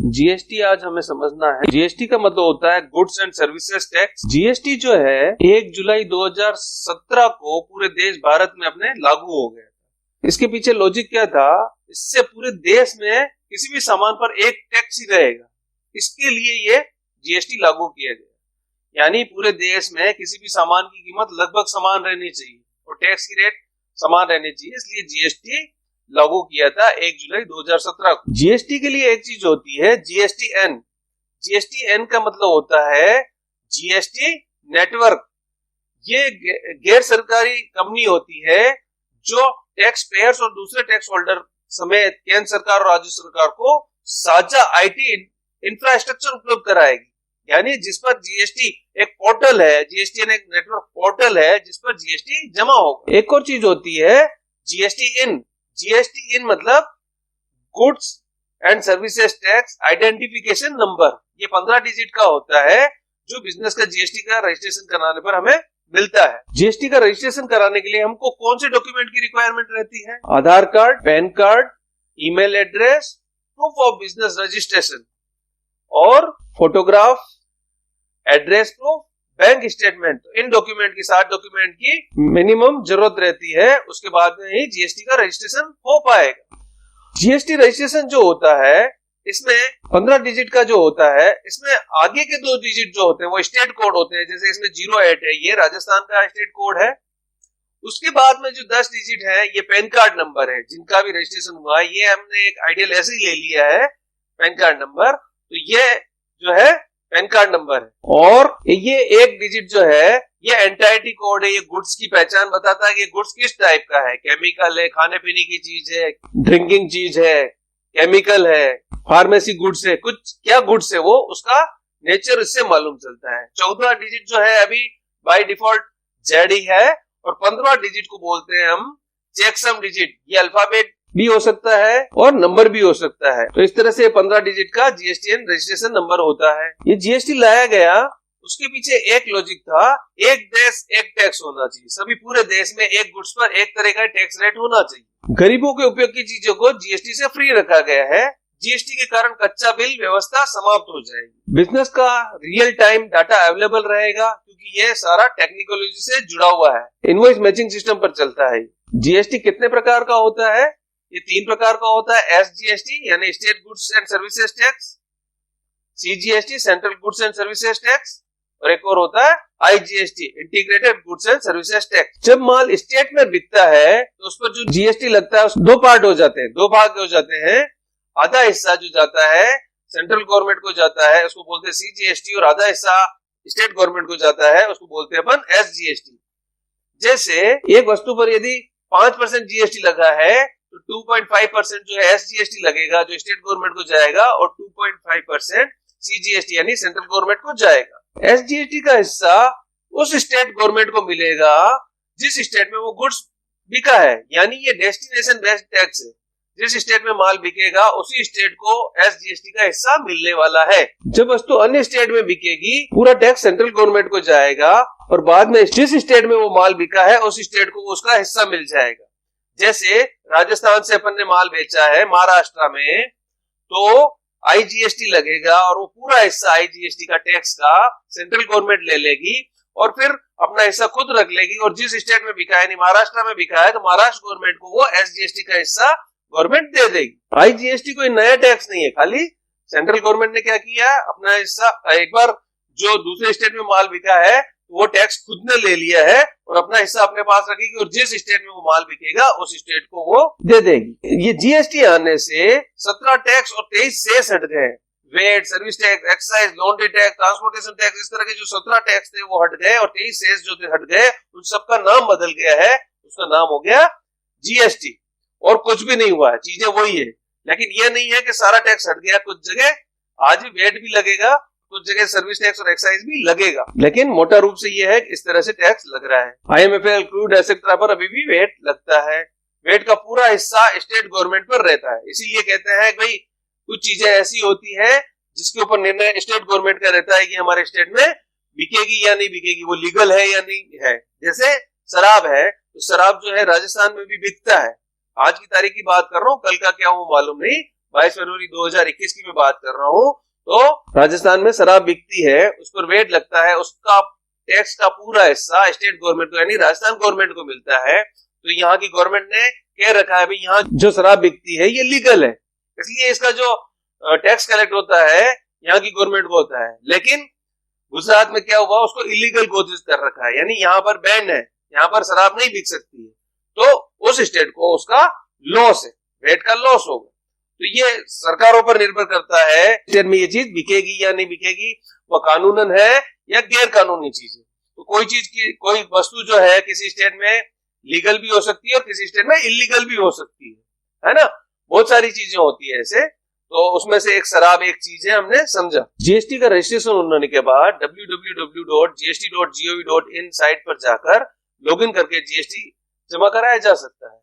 GST आज हमें समझना है। जीएसटी का मतलब होता है goods and services tax. GST जो है 1 जुलाई 2017 को पूरे देश भारत में अपने लागू हो गया। इसके पीछे लॉजिक क्या था? इससे पूरे देश में किसी भी सामान पर एक टैक्स ही रहेगा, इसके लिए ये जीएसटी लागू किया गया। यानी पूरे देश में किसी भी सामान की कीमत लगभग समान रहनी चाहिए और टैक्स की रेट समान रहनी चाहिए, इसलिए जीएसटी लागू किया था 1 जुलाई 2017 को। जीएसटी के लिए एक चीज होती है जीएसटीएन। जीएसटीएन का मतलब होता है जीएसटी नेटवर्क। ये गैर सरकारी कंपनी होती है जो टैक्स पेयर्स और दूसरे टैक्स होल्डर समेत केंद्र सरकार और राज्य सरकार को साझा आईटी इंफ्रास्ट्रक्चर उपलब्ध कराएगी। यानी जिस पर जीएसटी एक पोर्टल है, जीएसटीएन एक नेटवर्क पोर्टल है जिस पर जीएसटी जमा होगा। एक और चीज होती है जीएसटी इन। जीएसटी इन मतलब goods and services tax identification number. ये 15 डिजिट का होता है जो बिजनेस का जीएसटी का रजिस्ट्रेशन कराने पर हमें मिलता है। जीएसटी का रजिस्ट्रेशन कराने के लिए हमको कौन से डॉक्यूमेंट की रिक्वायरमेंट रहती है? Aadhaar card, PAN card, email address, proof of business registration और photograph, address proof, bank statement. तो इन डॉक्यूमेंट की 7 डॉक्यूमेंट की मिनिमम जरूरत रहती है, उसके बाद में ही जीएसटी का रजिस्ट्रेशन हो पाएगा। जीएसटी रजिस्ट्रेशन जो होता है इसमें 15 डिजिट का जो होता है, इसमें आगे के 2 डिजिट जो होते हैं वो स्टेट कोड होते हैं। जैसे इसमें 08 है, ये राजस्थान का स्टेट कोड है। उसके बाद में जो 10 डिजिट है ये पैन कार्ड नंबर है। जिनका भी रजिस्ट्रेशन हुआ है, ये हमने एक आइडियल ऐसे ही ले लिया है पैन कार्ड नंबर, तो ये जो है पैन कार्ड नंबर है। और ये एक डिजिट जो है ये एंटाइटी कोड है। ये गुड्स की पहचान बताता है कि गुड्स किस टाइप का है। केमिकल है, खाने पीने की चीज है, ड्रिंकिंग चीज है, केमिकल है, फार्मेसी गुड्स है, कुछ क्या गुड्स है वो उसका नेचर इससे मालूम चलता है। 14 डिजिट जो है अभी बाय डिफॉल्ट जेड ही है और 15 डिजिट को बोलते हैं हम चेकसम डिजिट। ये अल्फाबेट भी हो सकता है और नंबर भी हो सकता है। तो इस तरह से 15 डिजिट का जीएसटीएन रजिस्ट्रेशन नंबर होता है। ये जीएसटी लाया गया, उसके पीछे एक लॉजिक था, एक देश एक टैक्स होना चाहिए। सभी पूरे देश में एक गुड्स पर एक तरह का टैक्स रेट होना चाहिए। गरीबों के उपयोग की चीजों को जीएसटी से फ्री रखा गया है। जीएसटी के कारण कच्चा बिल व्यवस्था समाप्त हो जाएगी। बिजनेस का रियल टाइम डाटा अवेलेबल रहेगा क्योंकि ये सारा टेक्नोलॉजी से जुड़ा हुआ है। इनवॉइस मैचिंग सिस्टम पर चलता है। जीएसटी कितने प्रकार का होता है? ये 3 प्रकार का होता है। एसजीएसटी यानी state goods and services tax, CGST central goods and services tax, और एक और होता है IGST integrated goods and services tax. जब माल स्टेट में बिकता है तो उस पर जो जीएसटी लगता है उस 2 पार्ट हो जाते हैं, 2 भाग हो जाते हैं। आधा हिस्सा जो जाता है सेंट्रल गवर्नमेंट को जाता है, उसको बोलते हैं सीजीएसटी, और आधा हिस्सा स्टेट गवर्नमेंट को जाता है, उसको बोलते हैं अपन एसजीएसटी। जैसे एक वस्तु पर यदि 5% जीएसटी लगा है तो 2.5% जो है एसजीएसटी लगेगा जो स्टेट गवर्नमेंट को जाएगा, और 2.5% सीजीएसटी यानी सेंट्रल गवर्नमेंट को जाएगा। एसजीएसटी का हिस्सा उस स्टेट गवर्नमेंट को मिलेगा जिस स्टेट में वो गुड्स बिका है। यानी ये डेस्टिनेशन बेस्ड टैक्स है। जिस स्टेट में माल बिकेगा उसी स्टेट को एसजीएसटी का हिस्सा मिलने वाला है। जब वस्तु अन्य स्टेट में बिकेगी पूरा टैक्स सेंट्रल गवर्नमेंट को जाएगा और बाद में जिस स्टेट में वो माल बिका है उस स्टेट को उसका हिस्सा मिल जाएगा। जैसे राजस्थान से अपन ने माल बेचा है महाराष्ट्र में, तो आईजीएसटी लगेगा और वो पूरा हिस्सा आईजीएसटी का टैक्स का सेंट्रल गवर्नमेंट ले लेगी और फिर अपना हिस्सा खुद रख लेगी। और जिस स्टेट में बिका है, महाराष्ट्र में बिका है, तो महाराष्ट्र गवर्नमेंट को वो एसजीएसटी का हिस्सा गवर्नमेंट दे देगी। आईजीएसटी कोई नया टैक्स नहीं है, खाली सेंट्रल गवर्नमेंट ने क्या किया, अपना हिस्सा एक बार जो दूसरे स्टेट में माल बिका है वो टैक्स खुद ने ले लिया है और अपना हिस्सा अपने पास रखेगी और जिस स्टेट में वो माल बिकेगा उस स्टेट को वो दे देगी। ये जीएसटी आने से 17 टैक्स और 23 सेस हट गए। VAT, service tax, excise, laundry tax, transportation tax, इस तरह के जो 17 टैक्स थे वो हट गए और 23 सेस जो थे हट गए। उन सबका नाम बदल गया है, उसका नाम हो गया जीएसटी। और कुछ भी नहीं हुआ है, चीजें वही है। लेकिन ये नहीं है कि सारा टैक्स हट गया, कुछ जगह आज भी वेट भी लगेगा, कुछ जगह सर्विस टैक्स और एक्साइज भी लगेगा, लेकिन मोटा रूप से ये है कि इस तरह से टैक्स लग रहा है। आईएमएफएल, क्रूड एक्सेट्रा पर अभी भी वेट लगता है। वेट का पूरा हिस्सा स्टेट गवर्नमेंट पर रहता है। इसीलिए कहते हैं भाई कुछ चीजें ऐसी होती है जिसके ऊपर निर्णय स्टेट गवर्नमेंट का रहता है कि हमारे स्टेट में बिकेगी या नहीं बिकेगी, वो लीगल है या नहीं है। जैसे शराब है, तो शराब जो है राजस्थान में भी बिकता है। आज की तारीख की बात कर रहा हूँ, कल का क्या हो मालूम नहीं, 22 फरवरी 2021 की मैं बात कर रहा हूँ, तो राजस्थान में शराब बिकती है, उस पर वेट लगता है, उसका टैक्स का पूरा हिस्सा स्टेट गवर्नमेंट को यानी राजस्थान गवर्नमेंट को मिलता है। तो यहाँ की गवर्नमेंट ने कह रखा है भाई यहाँ जो शराब बिकती है ये लीगल है, इसलिए इसका जो टैक्स कलेक्ट होता है यहाँ की गवर्नमेंट को होता है। लेकिन गुजरात में क्या हुआ, उसको इलीगल घोषित कर रखा है, यानी यहाँ पर बैन है, यहाँ पर शराब नहीं बिक सकती है, तो उस स्टेट को उसका लॉस है, वेट का लॉस होगा। तो ये सरकारों पर निर्भर करता है स्टेट में ये चीज बिकेगी या नहीं बिकेगी, वो कानूनन है या गैर कानूनी चीज है। तो कोई चीज की कोई वस्तु जो है किसी स्टेट में लीगल भी हो सकती है और किसी स्टेट में इलीगल भी हो सकती है ना, बहुत सारी चीजें होती है ऐसे। तो उसमें से एक शराब एक चीज है, हमने समझा। जीएसटी का रजिस्ट्रेशन होने के बाद www.gst.gov.in साइट पर जाकर लॉगिन करके जीएसटी जमा कराया जा सकता है।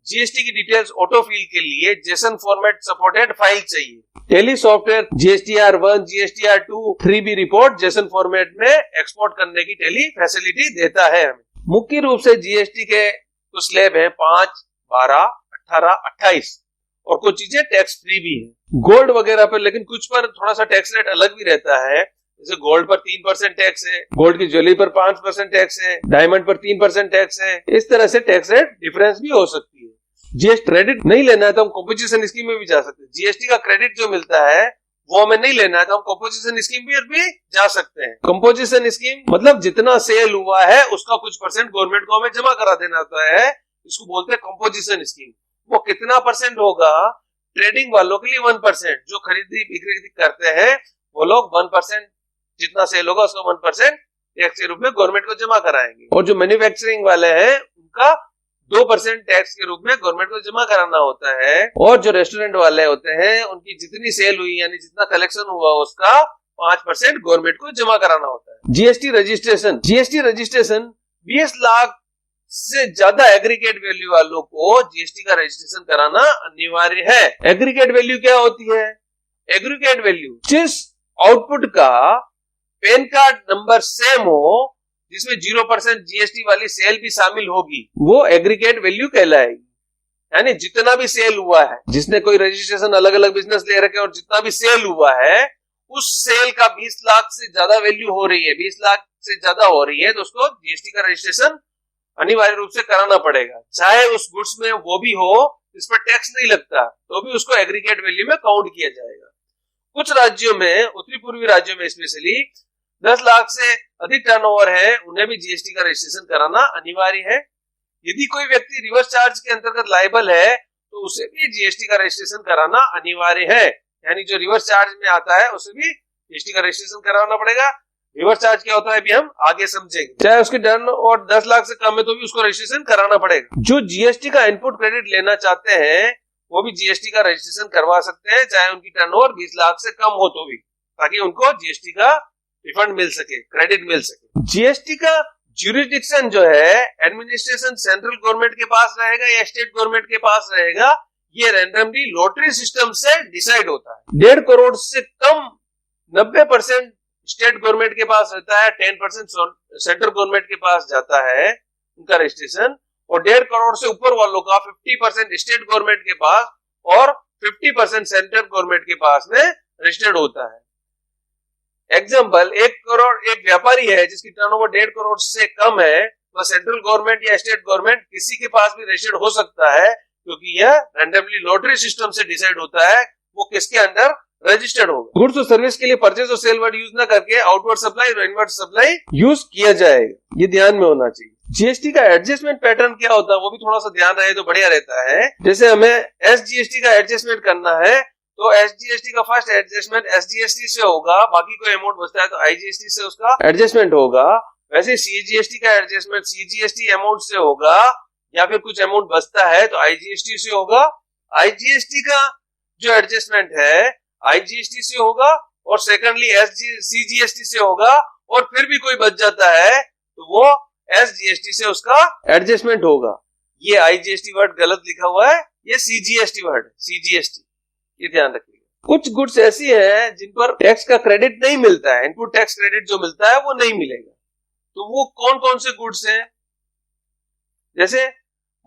जीएसटी की डिटेल्स ऑटो फिल के लिए जेसन फॉर्मेट सपोर्टेड फाइल चाहिए। Tally software GSTR1, GSTR2, 3B report JSON format में एक्सपोर्ट करने की टेली फैसिलिटी देता है हमें। मुख्य रूप से जीएसटी के कुछ स्लैब है 5, 12, 18, 28 और कुछ चीजें टैक्स फ्री भी है गोल्ड वगैरह पर, लेकिन कुछ पर थोड़ा सा टैक्स रेट अलग भी रहता है। जैसे गोल्ड पर 3% टैक्स है, गोल्ड की ज्वेलरी पर 5% टैक्स है, डायमंड पर 3% टैक्स है। इस तरह से टैक्स रेट डिफरेंस भी हो सकती है। जीएसटी क्रेडिट नहीं लेना है तो हम कंपोजिशन स्कीम में भी जा सकते हैं। जीएसटी का क्रेडिट जो मिलता है वो हमें नहीं लेना है तो हम कंपोजिशन स्कीम पर भी जा सकते हैं। कंपोजिशन स्कीम मतलब जितना सेल हुआ है उसका कुछ परसेंट गवर्नमेंट को हमें जमा करा देना होता है, इसको बोलते हैं कंपोजिशन स्कीम। वो कितना परसेंट होगा, ट्रेडिंग वालों के लिए 1%, जो खरीदी बिक्री करते हैं वो लोग 1% जितना सेल होगा उसका 1% टैक्स के रूप में गवर्नमेंट को जमा कराएंगे, और जो मैन्युफैक्चरिंग वाले हैं उनका 2% टैक्स के रूप में गवर्नमेंट को जमा कराना होता है, और जो रेस्टोरेंट वाले होते हैं उनकी जितनी सेल हुई यानी जितना कलेक्शन हुआ उसका 5% गवर्नमेंट को जमा कराना होता है। जीएसटी रजिस्ट्रेशन 20 लाख से ज्यादा एग्रीगेट वैल्यू वालों को जीएसटी का रजिस्ट्रेशन कराना अनिवार्य है। एग्रीगेट वैल्यू क्या होती है? एग्रीगेट वैल्यू जिस आउटपुट का पैन कार्ड नंबर सेम हो, जिसमें 0% जीएसटी वाली सेल भी शामिल होगी, वो एग्रीगेट वैल्यू कहलाएगी। यानी जितना भी सेल हुआ है, जिसने कोई रजिस्ट्रेशन अलग अलग बिजनेस ले रखे और जितना भी सेल हुआ है उस सेल का 20 लाख से ज्यादा वैल्यू हो रही है, 20 लाख से ज्यादा हो रही है, तो उसको जीएसटी का रजिस्ट्रेशन अनिवार्य रूप से कराना पड़ेगा। चाहे उस गुड्स में वो भी हो इस पर टैक्स नहीं लगता तो भी उसको एग्रीगेट वैल्यू में काउंट किया जाएगा। कुछ राज्यों में, उत्तरी पूर्वी राज्यों में स्पेशली 10 लाख से अधिक टर्नओवर है, उन्हें भी जीएसटी का रजिस्ट्रेशन कराना अनिवार्य है। यदि कोई व्यक्ति रिवर्स चार्ज के अंतर्गत लायबल है तो उसे भी जीएसटी का रजिस्ट्रेशन कराना अनिवार्य है। यानी जो रिवर्स चार्ज में आता है उसे भी जीएसटी का रजिस्ट्रेशन कराना पड़ेगा। रिवर्स चार्ज क्या होता है अभी हम आगे समझेंगे। चाहे उसकी टर्न और 10 लाख से कम है तो भी उसको रजिस्ट्रेशन कराना पड़ेगा। जो जीएसटी का इनपुट क्रेडिट लेना चाहते हैं वो भी जीएसटी का रजिस्ट्रेशन करवा सकते हैं, चाहे उनकी टर्नओवर 20 लाख से कम हो तो भी, ताकि उनको जीएसटी का रिफंड मिल सके, क्रेडिट मिल सके। जीएसटी का ज्यूरिडिक्शन जो है एडमिनिस्ट्रेशन सेंट्रल गवर्नमेंट के पास रहेगा या स्टेट गवर्नमेंट के पास रहेगा, ये रैंडमली लॉटरी सिस्टम से डिसाइड होता है। 1.5 करोड़ से कम 90% स्टेट गवर्नमेंट के पास रहता है, 10% सेंट्रल गवर्नमेंट के पास जाता है उनका रजिस्ट्रेशन, और 1.5 करोड़ से ऊपर वालों का 50% स्टेट गवर्नमेंट के पास और 50% सेंट्रल गवर्नमेंट के पास में रजिस्टर्ड होता है। एग्जाम्पल, 1 करोड़ एक व्यापारी है जिसकी टर्नओवर 1.5 करोड़ से कम है, तो सेंट्रल गवर्नमेंट या स्टेट गवर्नमेंट किसी के पास भी रजिस्टर्ड हो सकता है, क्योंकि यह रैंडमली लॉटरी सिस्टम से डिसाइड होता है वो किसके अंडर रजिस्टर्ड होगा। गुड्स और सर्विस के लिए परचेज और सेल वर्ड यूज न करके आउटवर्ड सप्लाई और इनवर्ड सप्लाई यूज किया जाएगा, ये ध्यान में होना चाहिए। जीएसटी का एडजस्टमेंट पैटर्न क्या होता है वो भी थोड़ा सा ध्यान रहे तो बढ़िया रहता है। जैसे हमें एसजीएसटी का एडजस्टमेंट करना है तो एसजीएसटी का फर्स्ट एडजस्टमेंट एसजीएसटी से होगा, बाकी कोई अमाउंट बचता है तो आईजीएसटी से उसका एडजस्टमेंट होगा। वैसे सीजीएसटी का एडजस्टमेंट सीजीएसटी अमाउंट से होगा, या फिर कुछ अमाउंट बचता है तो आईजीएसटी से होगा। आईजीएसटी का जो एडजस्टमेंट है आईजीएसटी से होगा, और सेकंडली सीजीएसटी से होगा, और फिर भी कोई बच जाता है तो वो एसजीएसटी से उसका एडजस्टमेंट होगा। ये आईजीएसटी वर्ड गलत लिखा हुआ है, ये सीजीएसटी वर्ड है, सीजीएसटी, ये ध्यान रखिएगा। कुछ गुड्स ऐसी है जिन पर टैक्स का क्रेडिट नहीं मिलता है, इनपुट टैक्स क्रेडिट जो मिलता है वो नहीं मिलेगा। तो वो कौन कौन से गुड्स हैं? जैसे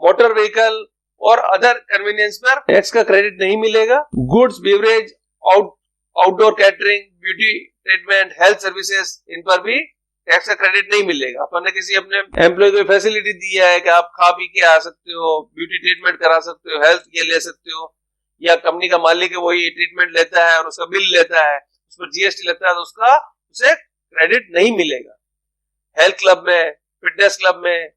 मोटर व्हीकल और अदर कन्वीनियंस पर टैक्स का क्रेडिट नहीं मिलेगा। Goods, beverage, outdoor catering, beauty treatment, health services, इन पर भी टैक्स का क्रेडिट नहीं मिलेगा। अपन ने किसी अपने एम्प्लॉय को फैसिलिटी दिया है कि आप खा पी के आ सकते हो, ब्यूटी ट्रीटमेंट करा सकते हो, हेल्थ के ले सकते हो, या कंपनी का मालिक है वही ट्रीटमेंट लेता है और उसका बिल लेता है, उस पर जीएसटी लगता है, तो उसका उसे क्रेडिट नहीं मिलेगा। हेल्थ क्लब में, फिटनेस क्लब में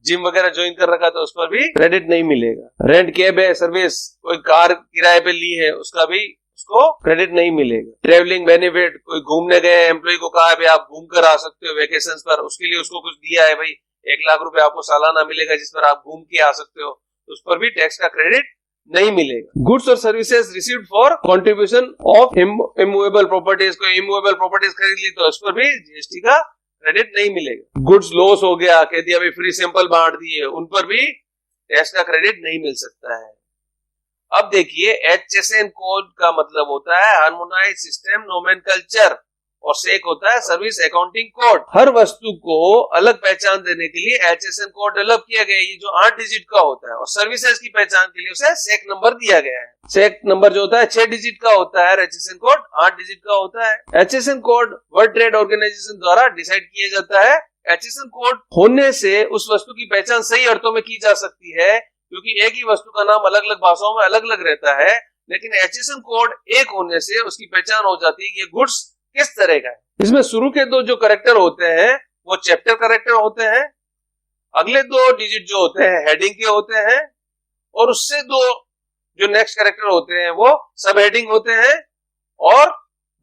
जिम वगैरह ज्वाइन कर रखा तो उस पर भी क्रेडिट नहीं मिलेगा। रेंट कैब है, सर्विस, कोई कार किराए पे ली है, उसका भी उसको क्रेडिट नहीं मिलेगा। ट्रेवलिंग बेनिफिट, कोई घूमने गए एम्प्लॉय को कहा है भाई आप घूम कर आ सकते हो वेकेशन पर, उसके लिए उसको कुछ दिया है भाई 1 लाख रुपए आपको सालाना मिलेगा जिस पर आप घूम के आ सकते हो, तो उस पर भी टैक्स का क्रेडिट नहीं मिलेगा। गुड्स और services received for contribution of immovable properties, कोई इमूवेबल प्रॉपर्टीज खरीद ली तो उस पर भी जीएसटी का क्रेडिट नहीं मिलेगा। गुड्स लॉस हो गया, कह दिया भाई फ्री सैंपल बांट दिए, उन पर भी टैक्स का क्रेडिट नहीं मिल सकता है। अब देखिए HSN कोड का मतलब होता है हार्मोनाइज्ड सिस्टम नोमेनकल्चर और सेक होता है सर्विस अकाउंटिंग कोड। हर वस्तु को अलग पहचान देने के लिए HSN कोड डेवलप किया गया है, ये जो 8 डिजिट का होता है, और सर्विसेज की पहचान के लिए उसे सेक नंबर दिया गया है। सेक नंबर जो होता है 6 डिजिट का होता है, HSN कोड 8 डिजिट का होता है। HSN code World Trade Organization द्वारा डिसाइड किया जाता है। HSN कोड होने से उस वस्तु की पहचान सही अर्थों में की जा सकती है, क्योंकि एक ही वस्तु का नाम अलग अलग भाषाओं में अलग अलग रहता है, लेकिन HSN कोड एक होने से उसकी पहचान हो जाती है कि ये गुड्स किस तरह का है। इसमें शुरू के 2 जो कैरेक्टर होते हैं वो चैप्टर कैरेक्टर होते हैं, अगले 2 डिजिट जो होते हैं हेडिंग के होते हैं, और उससे 2 जो नेक्स्ट कैरेक्टर होते हैं वो सब हेडिंग होते हैं, और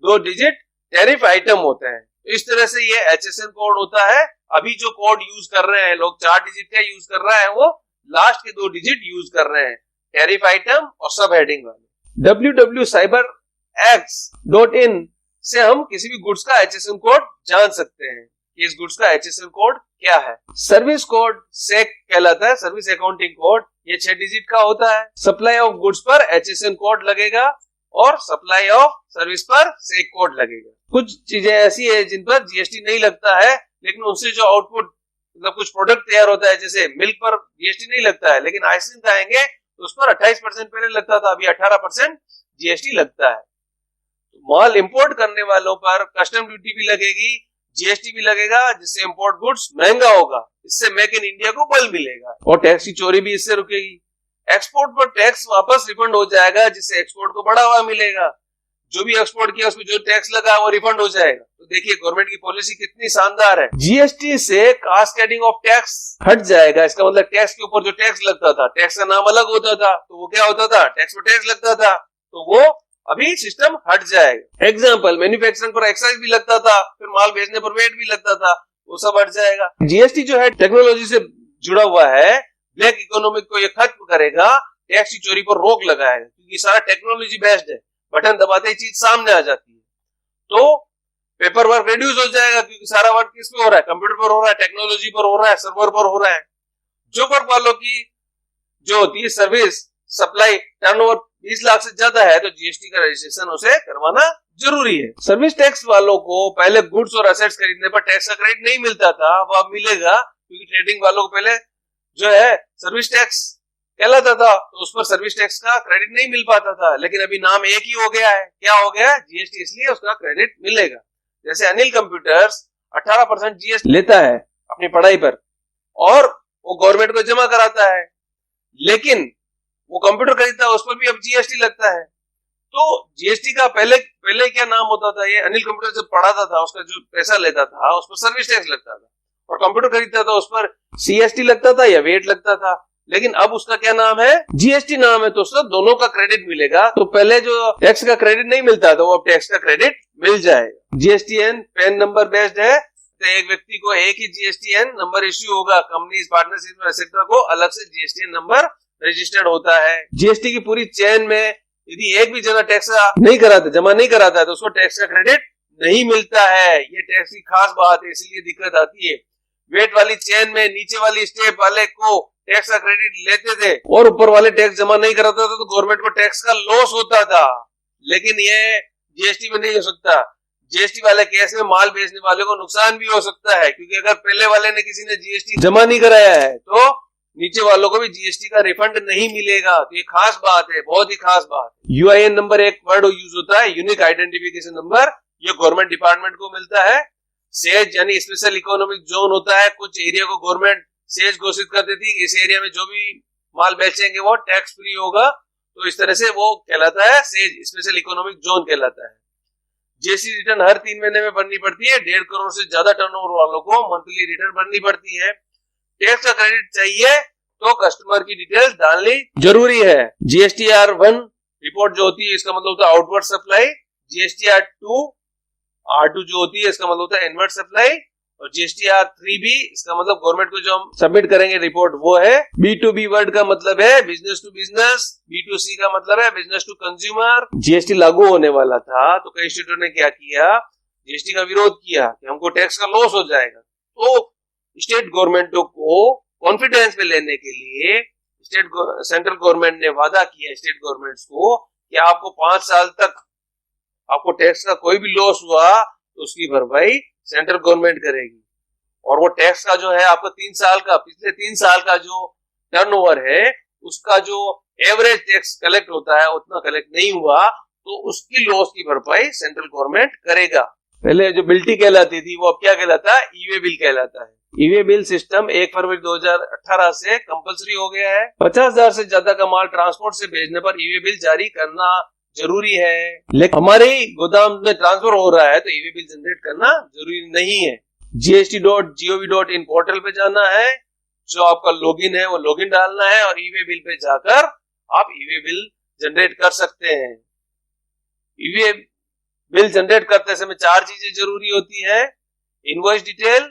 2 डिजिट टैरिफ आइटम होते हैं। इस तरह से ये HSN कोड होता है। अभी जो कोड यूज कर रहे हैं लोग 4 डिजिट का यूज कर रहा है, वो लास्ट के 2 डिजिट यूज कर रहे हैं, टैरिफ आइटम और सब हेडिंग वाले। www.cyberx.in से हम किसी भी गुड्स का HSN कोड जान सकते हैं कि इस गुड्स का HSN कोड क्या है। सर्विस कोड सेक कहलाता है, सर्विस अकाउंटिंग कोड, ये 6 डिजिट का होता है। सप्लाई ऑफ गुड्स पर HSN कोड लगेगा और सप्लाई ऑफ सर्विस पर सेक कोड लगेगा। कुछ चीजें ऐसी है जिन पर जीएसटी नहीं लगता है, लेकिन उनसे जो आउटपुट मतलब कुछ प्रोडक्ट तैयार होता है, जैसे मिल्क पर जीएसटी नहीं लगता है, लेकिन आइसक्रीम खाएंगे तो उस पर 28% पहले लगता था, अभी 18% जीएसटी लगता है। माल इंपोर्ट करने वालों पर कस्टम ड्यूटी भी लगेगी, जीएसटी भी लगेगा, जिससे इंपोर्ट गुड्स महंगा होगा, इससे मेक इन इंडिया को बल मिलेगा, और टैक्स की चोरी भी इससे रुकेगी। एक्सपोर्ट पर टैक्स वापस रिफंड हो जाएगा, जिससे एक्सपोर्ट को बढ़ावा मिलेगा। जो भी एक्सपोर्ट किया उसमें जो टैक्स लगा वो रिफंड हो जाएगा। तो देखिए गवर्नमेंट की पॉलिसी कितनी शानदार है। जीएसटी से कास्केडिंग ऑफ टैक्स हट जाएगा। इसका मतलब टैक्स के ऊपर जो टैक्स लगता था, टैक्स का नाम अलग होता था, तो वो क्या होता था, टैक्स पर टैक्स लगता था, तो वो अभी सिस्टम हट जाएगा। एग्जाम्पल, मैन्युफैक्चरिंग पर एक्साइज भी लगता था, फिर माल भेजने पर वेट भी लगता था, वो सब हट जाएगा। जीएसटी जो है टेक्नोलॉजी से जुड़ा हुआ है, ब्लैक इकोनॉमिक को ये खत्म करेगा, टैक्स की चोरी पर रोक लगाएगा, क्योंकि सारा टेक्नोलॉजी बेस्ड है, बटन दबाते ही चीज सामने आ जाती है। तो पेपर वर्क रिड्यूस हो जाएगा, क्योंकि सारा वर्क किस पे हो रहा है, कंप्यूटर पर हो रहा है, टेक्नोलॉजी पर हो रहा है, सर्वर पर हो रहा है। जो वर्क वालों की जो होती है सर्विस सप्लाई टर्नओवर 20 लाख से ज्यादा है, तो जीएसटी का रजिस्ट्रेशन उसे करवाना जरूरी है। सर्विस टैक्स वालों को पहले गुड्स और एसेट्स खरीदने पर टैक्स का क्रेडिट नहीं मिलता था, वो अब मिलेगा, क्योंकि ट्रेडिंग वालों को पहले जो है सर्विस टैक्स कहलाता था, तो उस पर सर्विस टैक्स का क्रेडिट नहीं मिल पाता था, लेकिन अभी नाम एक ही हो गया है। क्या हो गया, जीएसटी, इसलिए उसका क्रेडिट मिलेगा। जैसे अनिल कंप्यूटर्स 18% जीएसटी लेता है अपनी पढ़ाई पर, और वो गवर्नमेंट को जमा कराता है, लेकिन वो कंप्यूटर खरीदता है उस पर भी अब जीएसटी लगता है। तो जीएसटी का पहले क्या नाम होता था, ये अनिल कंप्यूटर जब पढ़ाता था उसका जो पैसा लेता था उस पर सर्विस टैक्स लगता था, और कंप्यूटर खरीदता था उस पर सीएसटी लगता था या वेट लगता था, लेकिन अब उसका क्या नाम है, जीएसटी नाम है, तो उसका दोनों का क्रेडिट मिलेगा। तो पहले जो टैक्स का क्रेडिट नहीं मिलता था वो अब टैक्स का क्रेडिट मिल जाएगा। जीएसटीएन पैन नंबर बेस्ड है, तो एक व्यक्ति को एक ही जीएसटीएन नंबर इश्यू होगा, कंपनीज, पार्टनरशिप एक्सेट्रा को अलग से जीएसटीएन नंबर रजिस्टर्ड होता है। जीएसटी की पूरी चेन में यदि एक भी जना टैक्स नहीं कराता, जमा नहीं कराता है, तो उसको टैक्स का क्रेडिट नहीं मिलता है। ये टैक्स की खास बात है, इसीलिए दिक्कत आती है। वेट वाली चेन में नीचे वाली स्टेप वाले को टैक्स का क्रेडिट लेते थे, और ऊपर वाले टैक्स जमा नहीं कराता था, तो गवर्नमेंट को टैक्स का लॉस होता था। लेकिन ये जीएसटी में नहीं हो सकता। जीएसटी वाले केस में माल बेचने वाले को नुकसान भी हो सकता है, क्योंकि अगर पहले वाले ने किसी ने जीएसटी जमा नहीं कराया है तो नीचे वालों को भी जीएसटी का रिफंड नहीं मिलेगा। तो ये खास बात है, बहुत ही खास बात। यूआईएन नंबर एक वर्ड यूज होता है, यूनिक आइडेंटिफिकेशन नंबर, ये गवर्नमेंट डिपार्टमेंट को मिलता है। सेज यानी स्पेशल इकोनॉमिक जोन होता है, कुछ एरिया को गवर्नमेंट सेज घोषित कर देती है, इस एरिया में जो भी माल बेचेंगे वो टैक्स फ्री होगा, तो इस तरह से वो कहलाता है सेज, स्पेशल इकोनॉमिक जोन कहलाता है। जीएसटी रिटर्न हर 3 महीने में भरनी पड़ती है। 1.5 करोड़ से ज्यादा टर्नओवर वालों को मंथली रिटर्न भरनी पड़ती है। टैक्स का क्रेडिट चाहिए तो कस्टमर की डिटेल्स डालनी जरूरी है। GSTR1 रिपोर्ट जो होती है इसका मतलब होता है आउटवर्ड सप्लाई। GSTR2 R2 जो होती है इसका मतलब होता है इनवर्ड सप्लाई, और GSTR3 भी इसका मतलब गवर्नमेंट को जो हम सबमिट करेंगे रिपोर्ट वो है। B2B वर्ड का मतलब है बिजनेस टू बिजनेस, B2C का मतलब है बिजनेस टू कंज्यूमर। जीएसटी लागू होने वाला था तो कई स्टेटों ने क्या किया, जीएसटी का विरोध किया कि हमको टैक्स का लॉस हो जाएगा। तो स्टेट गवर्नमेंटों को कॉन्फिडेंस में लेने के लिए सेंट्रल गवर्नमेंट ने वादा किया स्टेट गवर्नमेंट्स को कि आपको 5 साल तक आपको टैक्स का कोई भी लॉस हुआ तो उसकी भरपाई सेंट्रल गवर्नमेंट करेगी। और वो टैक्स का जो है आपको 3 साल का, पिछले 3 साल का जो टर्नओवर है उसका जो एवरेज टैक्स कलेक्ट होता है उतना कलेक्ट नहीं हुआ तो उसकी लॉस की भरपाई सेंट्रल गवर्नमेंट करेगा। पहले जो बिल्टी कहलाती थी वो अब क्या कहलाता है, ई-वे बिल कहलाता है। ई-वे बिल सिस्टम 1 फरवरी 2018 से कंपलसरी हो गया है। 50,000 से ज्यादा का माल ट्रांसपोर्ट से भेजने पर ई-वे बिल जारी करना जरूरी है, लेकिन हमारे गोदाम में ट्रांसफर हो रहा है तो ई-वे बिल जनरेट करना जरूरी नहीं है। gst.gov.in पोर्टल पे जाना है, जो आपका लॉगिन है वो लॉगिन डालना है और ई-वे बिल पे जाकर आप ई-वे बिल जनरेट कर सकते हैं। ई-वे बिल जनरेट करते समय 4 चीजें जरूरी होती है, invoice detail,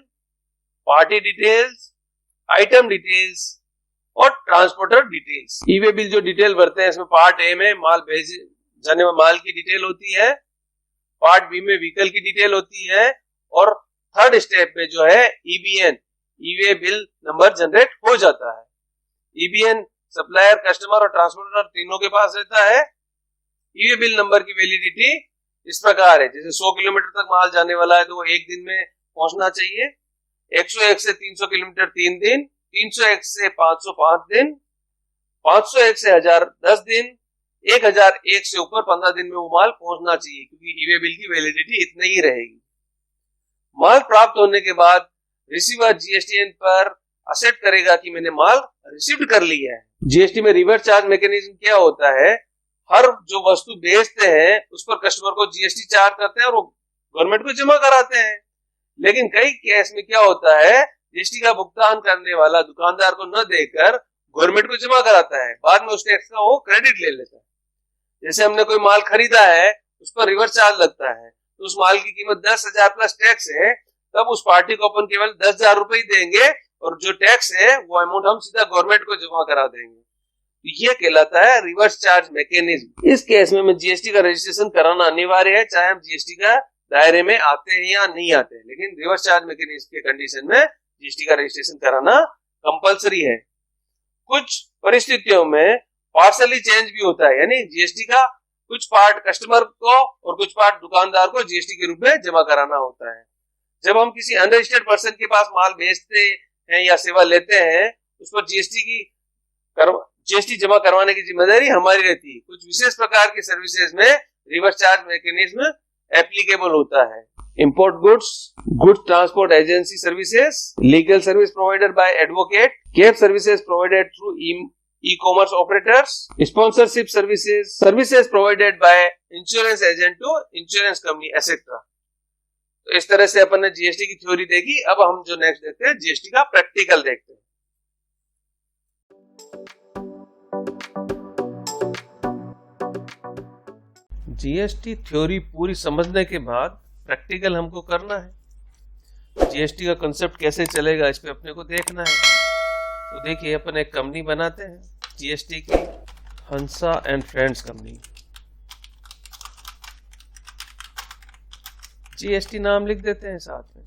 party details, item details और ट्रांसपोर्टर डिटेल्स। ई-वे बिल जो डिटेल भरते हैं इसमें पार्ट ए में माल भेजे जाने में माल की डिटेल होती है, पार्ट बी में व्हीकल की डिटेल होती है और थर्ड स्टेप में जो है ईबीएन, ई-वे बिल नंबर जनरेट हो जाता है। ईबीएन सप्लायर, कस्टमर और ट्रांसपोर्टर तीनों के पास रहता है। ई-वे बिल नंबर की वैलिडिटी इस प्रकार है, जैसे 100 किलोमीटर तक माल जाने वाला है तो वो 1 दिन में पहुंचना चाहिए, 101 से 300 किलोमीटर 3 दिन, 301 से 500 5 दिन, 501 से 1000 10 दिन, 1001 से ऊपर 15 दिन में वो माल पहुंचना चाहिए, क्योंकि ई-वे बिल की वैलिडिटी इतनी ही रहेगी। माल प्राप्त होने के बाद रिसीवर जीएसटीएन पर असेट करेगा कि मैंने माल रिसीव कर लिया है। जीएसटी में रिवर्स चार्ज मैकेनिज्म क्या होता है, हर जो वस्तु बेचते हैं उस पर कस्टमर को जीएसटी चार्ज करते हैं और वो गवर्नमेंट को जमा कराते हैं। लेकिन कई केस में क्या होता है, जीएसटी का भुगतान करने वाला दुकानदार को न देकर गवर्नमेंट को जमा कराता है, बाद में उस टैक्स का वो क्रेडिट ले लेता है। जैसे हमने कोई माल खरीदा है उस पर रिवर्स चार्ज लगता है, तो उस माल की कीमत 10,000 प्लस टैक्स है, तब उस पार्टी को अपन केवल 10,000 रुपए ही देंगे और जो टैक्स है वो अमाउंट हम सीधा गवर्नमेंट को जमा करा देंगे। तो ये कहलाता है रिवर्स चार्ज मैकेनिज्म। इस केस में जीएसटी का रजिस्ट्रेशन कराना अनिवार्य है, चाहे हम जीएसटी का दायरे में आते हैं या नहीं आते हैं, लेकिन रिवर्स चार्ज मैकेनिज्म के कंडीशन में जीएसटी का रजिस्ट्रेशन कराना कंपलसरी है। कुछ परिस्थितियों में पार्सली चेंज भी होता है, यानी जीएसटी का कुछ पार्ट कस्टमर को और कुछ पार्ट दुकानदार को जीएसटी के रूप में जमा कराना होता है। जब हम किसी अनरजिस्टर्ड पर्सन के पास माल बेचते हैं या सेवा लेते हैं उस पर जीएसटी जमा करवाने की जिम्मेदारी हमारी रहती है। कुछ विशेष प्रकार की सर्विसेज में रिवर्स चार्ज मैकेनिज्म एप्लीकेबल होता है। Import goods transport agency services, legal service provided by advocate, cab services provided through e-commerce operators, sponsorship services provided by insurance agent to insurance company etcetera. तो इस तरह से अपन ने GST की theory देखी। अब हम जो नेक्स्ट देखते हैं जीएसटी का प्रैक्टिकल देखते हैं। जीएसटी थ्योरी पूरी समझने के बाद प्रैक्टिकल हमको करना है। जीएसटी का कंसेप्ट कैसे चलेगा इस पे अपने को देखना है। तो देखिए अपन एक कंपनी बनाते हैं जीएसटी की, हंसा एंड फ्रेंड्स कंपनी। जीएसटी नाम लिख देते हैं साथ में।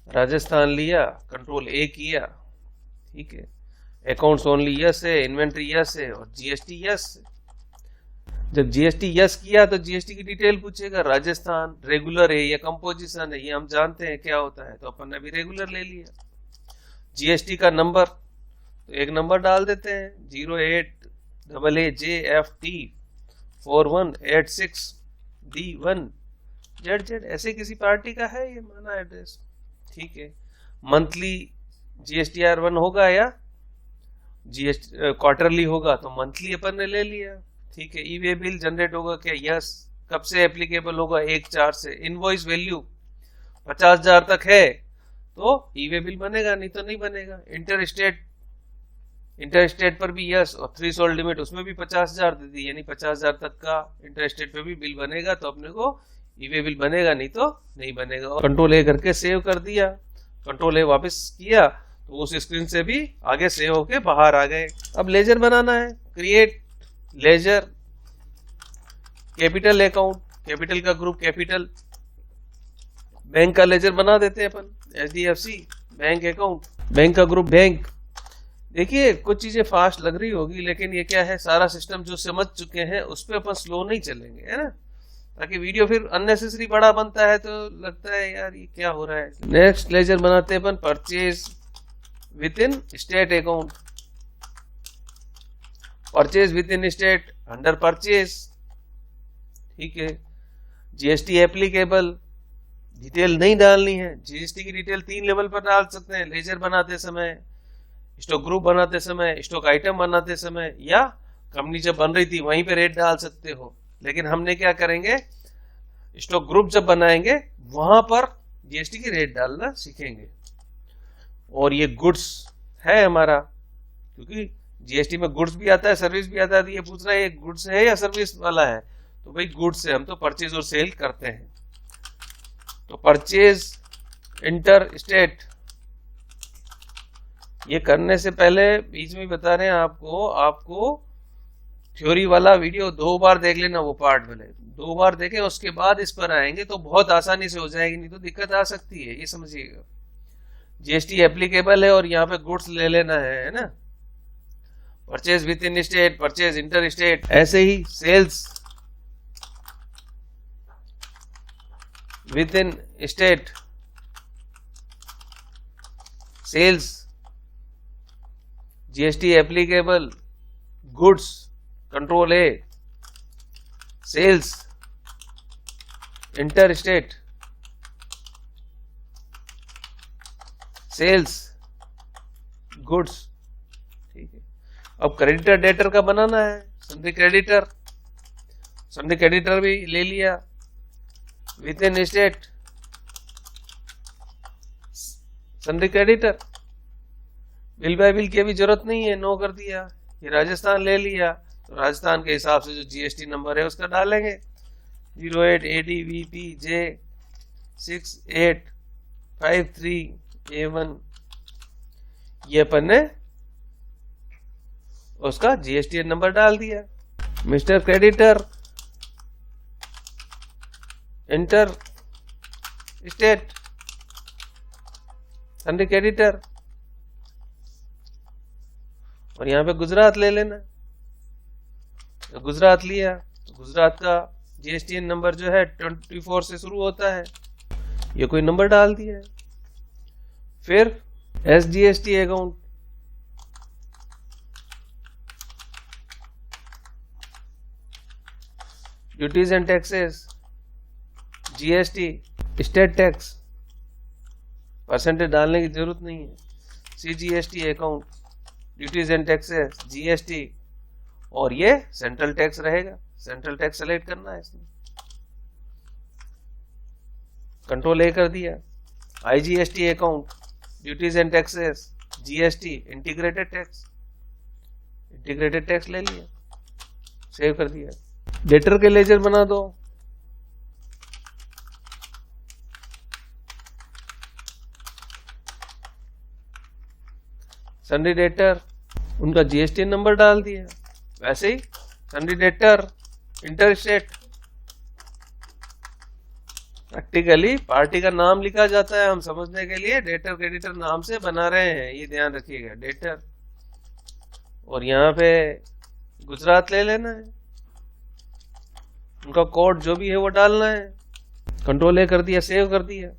राजस्थान लिया, कंट्रोल ए किया, ठीक है। अकाउंट्स ओनली यस है, इन्वेंट्री यस है और जीएसटी यस है। जब जीएसटी यस किया तो जीएसटी की डिटेल पूछेगा, राजस्थान रेगुलर है या कंपोजिशन है, ये हम जानते हैं क्या होता है, तो अपन ने भी रेगुलर ले लिया। जीएसटी का नंबर, तो एक नंबर डाल देते हैं 08AAJFT4186D1ZZ, ऐसे किसी पार्टी का है ये माना एड्रेस। ठीक है, मंथली GSTR1 होगा या जीएसटी क्वार्टरली होगा, तो मंथली अपन ने ले लिया। ठीक है, ई वे बिल जनरेट होगा क्या? यस। कब से एप्लीकेबल होगा? 1/4 से। इनवॉइस वैल्यू 50,000 तक है तो ई वे बिल बनेगा, नहीं तो नहीं बनेगा। इंटर स्टेट पर भी यस, और थ्रेशोल्ड लिमिट उसमें भी 50,000 दे दी, यानी 50,000 तक का इंटर स्टेट पे भी बिल बनेगा, तो अपने को ई वे बिल बनेगा, नहीं तो नहीं बनेगा। और कंट्रोल ए करके सेव कर दिया, कंट्रोल ए वापस किया तो उस स्क्रीन से भी आगे सेव होके बाहर आ गए। अब लेजर बनाना है, create ledger capital account, capital का ग्रुप कैपिटल, बैंक का लेजर बना देते हैं अपन, HDFC बैंक अकाउंट, बैंक का ग्रुप बैंक। देखिए कुछ चीजें फास्ट लग रही होगी, लेकिन ये क्या है, सारा सिस्टम जो समझ चुके हैं उस पर अपन स्लो नहीं चलेंगे, है ना, ताकि वीडियो फिर अननेसेसरी बड़ा बनता है तो लगता है यार ये क्या हो रहा है। नेक्स्ट लेजर बनाते हैं अपन purchase within state account, purchase within state under purchase. ठीक है, GST एप्लीकेबल, डिटेल नहीं डालनी है। GST की डिटेल 3 लेवल पर डाल सकते हैं, लेजर बनाते समय, स्टॉक ग्रुप बनाते समय, स्टॉक आइटम बनाते समय, या कंपनी जब बन रही थी वहीं पे रेट डाल सकते हो। लेकिन हमने क्या करेंगे, स्टॉक ग्रुप जब बनाएंगे वहां पर GST की रेट डालना सीखेंगे। और ये गुड्स है हमारा, क्योंकि GST में गुड्स भी आता है सर्विस भी आता है, तो ये पूछ रहा है ये गुड्स है या सर्विस वाला है, तो भाई गुड्स है, हम तो परचेज और सेल करते हैं। तो परचेज इंटर स्टेट, ये करने से पहले बीच में बता रहे हैं आपको थ्योरी वाला वीडियो 2 बार देख लेना, वो पार्ट वाले 2 बार देखें, उसके बाद इस पर आएंगे तो बहुत आसानी से हो जाएगी, नहीं तो दिक्कत आ सकती है, ये समझिएगा। GST एप्लीकेबल है और यहाँ पे गुड्स ले लेना है ना, purchase within state, purchase inter state, ऐसे ही sales within state, sales GST applicable, goods control A, sales inter state, sales goods. ठीक है, अब क्रेडिटर डेटर का बनाना है, सन्ड्री क्रेडिटर, सन्ड्री क्रेडिटर भी ले लिया with in state, sundry creditor, bill bye bill की अभी जरूरत नहीं है, नो कर दिया। ये राजस्थान ले लिया, तो राजस्थान के हिसाब से जो GST नंबर है उसका डालेंगे 08 ADVPJ 6853A1, ये अपन ने उसका GST नंबर डाल दिया। Mister creditor inter state, sundry creditor, और यहाँ पे गुजरात ले लेना, तो गुजरात लिया, तो गुजरात का GST नंबर जो है 24 से शुरू होता है, ये कोई नंबर डाल दिया है। फिर SGST account, duties and taxes, GST, state tax, percentage डालने की जरूरत नहीं है। CGST account, duties and taxes, GST, और ये सेंट्रल टैक्स रहेगा, सेंट्रल टैक्स सेलेक्ट करना है इसमें, कंट्रोल ए कर दिया। IGST account, duties and taxes, GST, integrated tax, integrated tax ले लिया, सेव कर दिया। डेटर के लेजर बना दो, सन्ड्री डेटर, उनका GST नंबर डाल दिया, वैसे ही sundry debtor inter state, practically party का नाम लिखा जाता है, हम समझने के लिए डेटर क्रेडिटर नाम से बना रहे हैं, ये ध्यान रखिएगा, डेटर। और यहाँ पे गुजरात ले लेना है, उनका कोड जो भी है वो डालना है, कंट्रोल ए कर दिया, सेव कर दिया।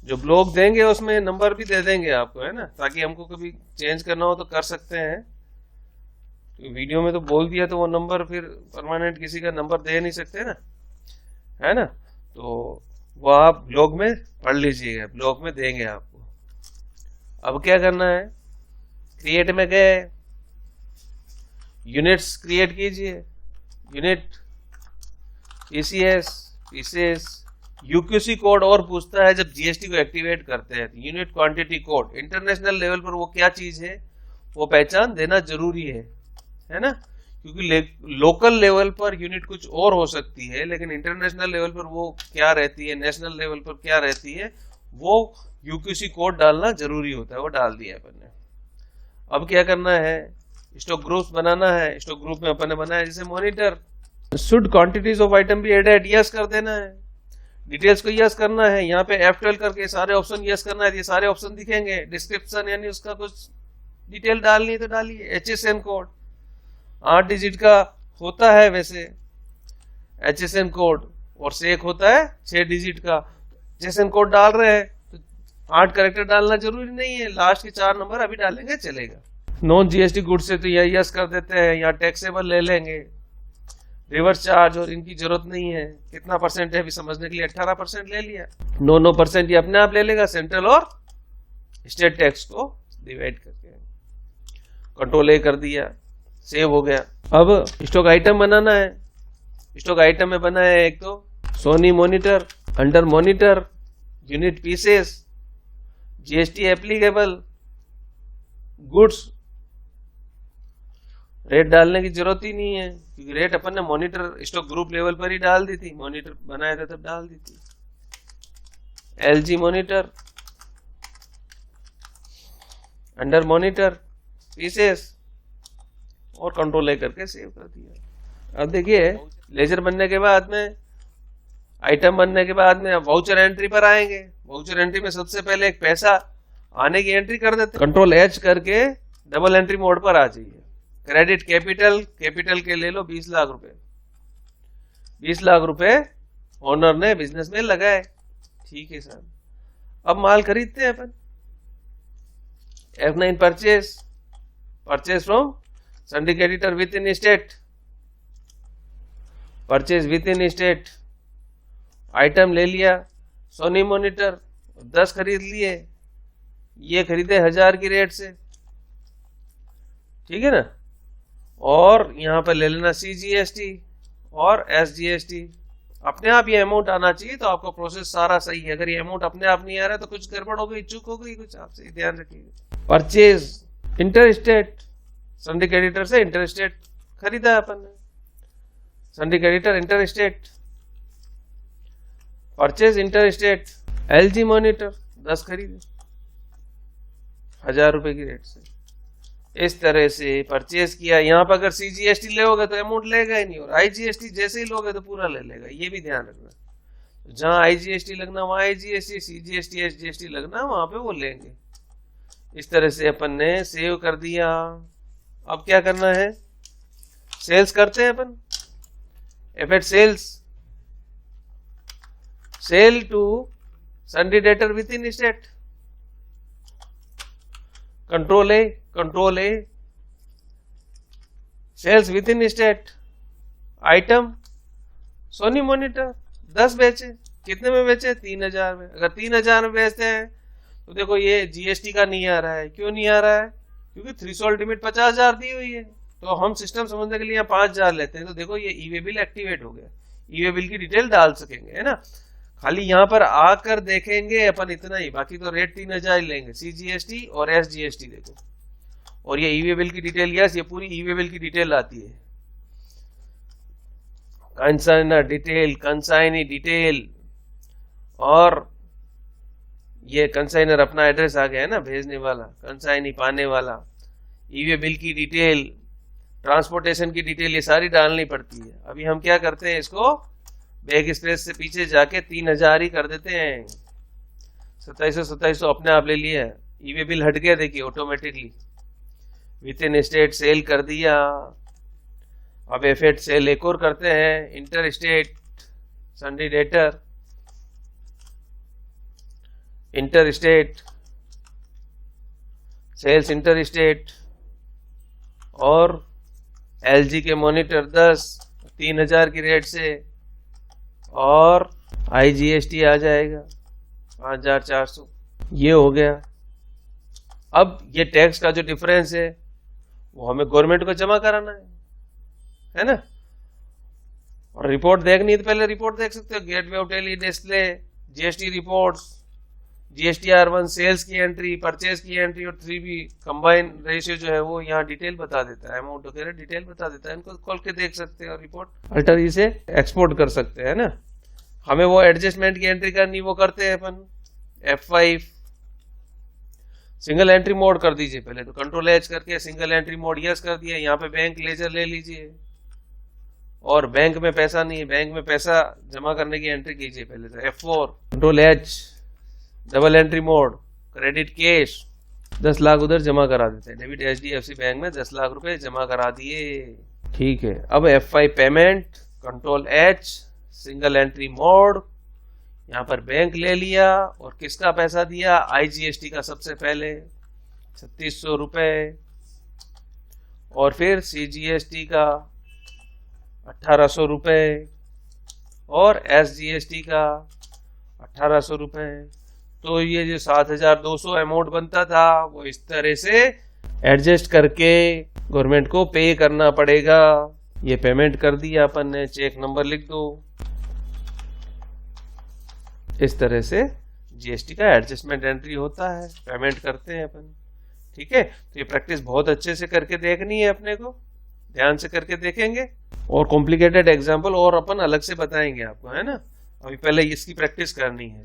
जो ब्लॉक देंगे उसमें नंबर भी दे देंगे आपको, है ना, ताकि हमको कभी चेंज करना हो तो कर सकते हैं। तो वीडियो में तो बोल दिया तो वो नंबर फिर परमानेंट किसी का नंबर दे नहीं सकते ना, है ना। तो वो आप ब्लॉग में पढ़ लीजिएगा, ब्लॉग में देंगे आपको। अब क्या करना है, क्रिएट में गए, यूनिट्स क्रिएट कीजिए, यूनिट पीसीएस यूक्यूसी कोड और पूछता है जब जीएसटी को एक्टिवेट करते हैं। Unit quantity code international level पर वो क्या चीज है वो पहचान देना जरूरी है ना, क्योंकि लोकल लेवल पर यूनिट कुछ और हो सकती है, लेकिन इंटरनेशनल लेवल पर वो क्या रहती है, नेशनल लेवल पर क्या रहती है, वो यूक्यूसी कोड डालना जरूरी होता है। वो डाल दिया अपन ने। अब क्या करना है, स्टॉक ग्रुप्स बनाना है। स्टॉक ग्रुप में अपन ने बनाया जैसे monitor, should quantities of item be added, yes कर देना है। डिटेल्स को यस करना है, यहाँ पे F12 करके सारे ऑप्शन यस करना है, ये सारे ऑप्शन दिखेंगे। डिस्क्रिप्शन यानी उसका कुछ डिटेल डालनी है तो डालिए। HSN कोड 8 डिजिट का होता है वैसे HSN कोड, और सेक होता है 6 डिजिट का। HSN कोड डाल रहे हैं तो 8 कैरेक्टर डालना जरूरी नहीं है, लास्ट के 4 नंबर अभी डालेंगे चलेगा। नॉन जीएसटी गुड्स से तो यह यस कर देते हैं, यहाँ टैक्सेबल ले लेंगे। रिवर्स चार्ज और इनकी जरूरत नहीं है, कितना परसेंट है अभी समझने के लिए 18% ले लिया। 9% ये अपने आप ले लेगा, सेंट्रल और स्टेट टैक्स को डिवाइड करके। कंट्रोल ए कर दिया, सेव हो गया। अब स्टॉक आइटम बनाना है। स्टॉक आइटम में बना है एक तो Sony monitor, under monitor unit pieces, GST applicable goods. Rate डालने की जरूरत ही नहीं है, क्योंकि रेट अपन ने मॉनिटर स्टॉक ग्रुप लेवल पर ही डाल दी थी, मॉनिटर बनाया था तब डाल दी थी। LG monitor, under monitor pieces, और कंट्रोल ए करके सेव कर दिया। अब देखिए लेजर बनने के बाद में, आइटम बनने के बाद में वाउचर एंट्री पर आएंगे। वाउचर एंट्री में सबसे पहले एक पैसा आने की एंट्री कर देते, कंट्रोल एच करके डबल एंट्री मोड पर आ जाइए। क्रेडिट कैपिटल, कैपिटल के ले लो 20 लाख रुपए। 20 लाख रुपए ओनर ने बिजनेस में लगाए, ठीक है सर। अब माल खरीदते हैं अपन। F9 purchase, purchase from सन्डी creditor with in state, purchase within state. Item ले लिया सोनी मॉनिटर, 10 खरीद लिए, ये खरीदे 1000 की रेट से, ठीक है ना। और यहां पर ले लेना CGST और SGST। अपने आप ये अमाउंट आना चाहिए, तो आपका प्रोसेस सारा सही है। अगर ये अमाउंट अपने आप नहीं आ रहा है तो कुछ गड़बड़ हो गई, चूक हो गई कुछ, आपसे ध्यान रखिएगा। परचेज इंटर स्टेट, सन्डी क्रेडिटर से इंटर स्टेट खरीदा अपन ने, सन्डी creditor inter state, purchase inter state. LG monitor 10 खरीदे 1000 रुपए की रेट से। इस तरह से परचेज किया। यहाँ पर अगर CGST लोगे तो अमाउंट लेगा ही नहीं, और IGST जैसे ही लोगे तो पूरा ले लेगा, ये भी ध्यान रखना। जहां IGST लगना वहां IGST, CGST SGST लगना वहां पे वो लेंगे। इस तरह से अपन ने सेव कर दिया। अब क्या करना है, सेल्स करते हैं अपन। F eight sales, sale to sundry debtor within state, control A, sales within state. Item Sony monitor 10 बेचे, कितने में बेचे 3000 में। अगर 3000 में बेचते हैं तो देखो ये जीएसटी का नहीं आ रहा है। क्यों नहीं आ रहा है, क्योंकि थ्रेशोल्ड लिमिट 50,000 दी हुई है। तो हम सिस्टम समझने के लिए यहाँ 5000 लेते हैं, तो देखो ये ई वे बिल एक्टिवेट हो गया, ई वे बिल की डिटेल डाल सकेंगे, है ना। खाली यहाँ पर आकर देखेंगे अपन इतना ही, बाकी तो रेट 3000 लेंगे। CGST और SGST देखो, और ये ई वे बिल की डिटेल, यस ये पूरी ई वे बिल की डिटेल आती है। कंसाइनर डिटेल, कंसाइनी डिटेल, और ये कंसाइनर अपना एड्रेस आ गया है ना, भेजने वाला, कंसाइनी पाने वाला, ई वे बिल की डिटेल, ट्रांसपोर्टेशन की डिटेल, ये सारी डालनी पड़ती है। अभी हम क्या करते हैं, इसको बैक स्पेस से पीछे जाके 3000 ही कर देते हैं। 2700 अपने आप ले लिया, ई वे बिल हट गया, देखिए automatically within state sale कर दिया। अब एफेट सेल एक और करते हैं, inter state sundry debtor, inter state sales, inter state, और एलजी के मॉनिटर 10 3000 की रेट से, और आईजीएसटी आ जाएगा 5400। ये हो गया। अब ये टैक्स का जो डिफरेंस है वो हमें गवर्नमेंट को जमा कराना है ना। और रिपोर्ट देखनी है तो पहले रिपोर्ट देख सकते हो, gateway of Delhi, Nestle, GST reports, GSTR1 sales की एंट्री, परचेज की एंट्री, और 3B कंबाइन रेशियो जो है वो यहाँ डिटेल बता देता है, अमाउंट वगैरह डिटेल बता देता है। इनको खोल के देख सकते हैं और रिपोर्ट अल्टर से एक्सपोर्ट कर सकते हैं ना। हमें वो एडजस्टमेंट की एंट्री करनी, वो करते हैं अपन F5 सिंगल एंट्री मोड कर दीजिए पहले, तो कंट्रोल H करके सिंगल एंट्री मोड यस कर दिया। यहाँ पे बैंक लेजर ले लीजिए, और बैंक में पैसा नहीं है, बैंक में पैसा जमा करने की एंट्री कीजिए पहले, तो F4 control H double entry mode, credit cash 10 lakh उधर जमा करा देते हैं, डेबिट HDFC बैंक में 10 लाख रुपए जमा करा दिए। ठीक है, अब F5 payment, control H single entry mode, यहाँ पर बैंक ले लिया और किसका पैसा दिया, IGST का सबसे पहले 3600 रुपए, और फिर CGST का 1800 रुपए, और SGST का 1800 रुपए। तो ये जो 7200 अमाउंट बनता था वो इस तरह से एडजस्ट करके गवर्नमेंट को पे करना पड़ेगा। ये पेमेंट कर दिया अपन ने, चेक नंबर लिख दो। इस तरह से जीएसटी का एडजस्टमेंट एंट्री होता है, पेमेंट करते हैं अपन। ठीक है, तो ये प्रैक्टिस बहुत अच्छे से करके देखनी है अपने को, ध्यान से करके देखेंगे, और कॉम्प्लिकेटेड एग्जाम्पल और अपन अलग से बताएंगे आपको, है ना। अभी पहले इसकी प्रैक्टिस करनी है।